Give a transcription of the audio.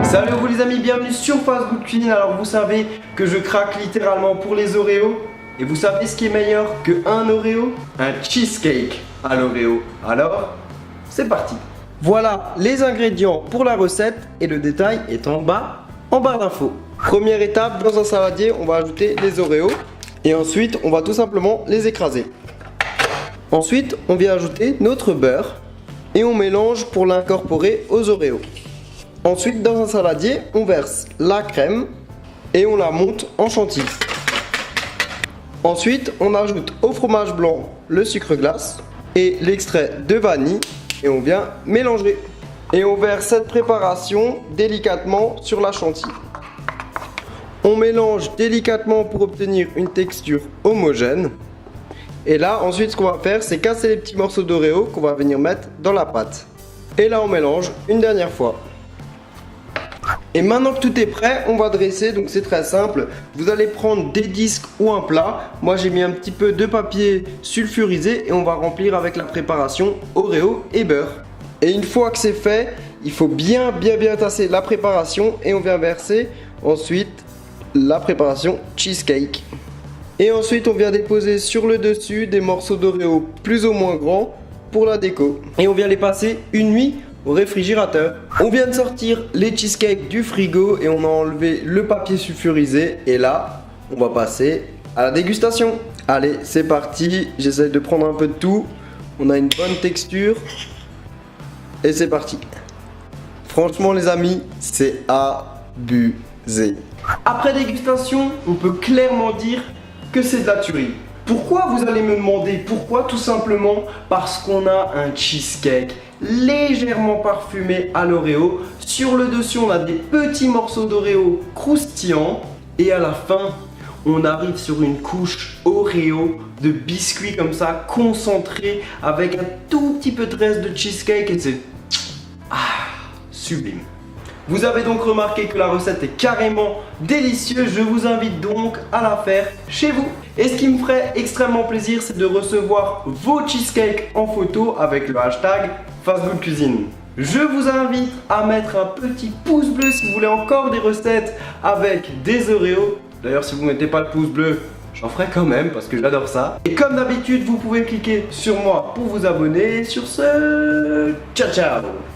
Salut à vous les amis, bienvenue sur Fast Good Cuisine. Alors vous savez que je craque littéralement pour les Oreos. Et vous savez ce qui est meilleur que un Oreo? Un cheesecake à l'Oreo. Alors, c'est parti. Voilà les ingrédients pour la recette et le détail est en barre d'infos. Première étape, dans un saladier, on va ajouter les Oreos. Et ensuite, on va tout simplement les écraser. Ensuite, on vient ajouter notre beurre. Et on mélange pour l'incorporer aux Oreos. Ensuite, dans un saladier, on verse la crème et on la monte en chantilly. Ensuite, on ajoute au fromage blanc le sucre glace et l'extrait de vanille et on vient mélanger. Et on verse cette préparation délicatement sur la chantilly. On mélange délicatement pour obtenir une texture homogène. Et là, ensuite, ce qu'on va faire, c'est casser les petits morceaux d'Oreo qu'on va venir mettre dans la pâte. Et là, on mélange une dernière fois. Et maintenant que tout est prêt, on va dresser, donc c'est très simple. Vous allez prendre des disques ou un plat. Moi j'ai mis un petit peu de papier sulfurisé et on va remplir avec la préparation Oreo et beurre. Et une fois que c'est fait, il faut bien tasser la préparation et on vient verser ensuite la préparation cheesecake. Et ensuite on vient déposer sur le dessus des morceaux d'Oreo plus ou moins grands pour la déco. Et on vient les passer une nuit au réfrigérateur. On vient de sortir les cheesecakes du frigo et on a enlevé le papier sulfurisé et là on va passer à la dégustation. Allez, c'est parti, j'essaie de prendre un peu de tout. On a une bonne texture et c'est parti. Franchement les amis, c'est abusé. Après dégustation, on peut clairement dire que c'est de la tuerie. Pourquoi, vous allez me demander? Pourquoi? Tout simplement parce qu'on a un cheesecake légèrement parfumé à l'Oreo. Sur le dessus, on a des petits morceaux d'Oreo croustillants. Et à la fin, on arrive sur une couche Oreo de biscuits comme ça, concentré, avec un tout petit peu de reste de cheesecake. Et c'est sublime. Vous avez donc remarqué que la recette est carrément délicieuse. Je vous invite donc à la faire chez vous. Et ce qui me ferait extrêmement plaisir, c'est de recevoir vos cheesecakes en photo avec le hashtag FastGoodCuisine. Je vous invite à mettre un petit pouce bleu si vous voulez encore des recettes avec des Oreos. D'ailleurs, si vous ne mettez pas le pouce bleu, j'en ferai quand même parce que j'adore ça. Et comme d'habitude, vous pouvez cliquer sur moi pour vous abonner. Sur ce, ciao ciao!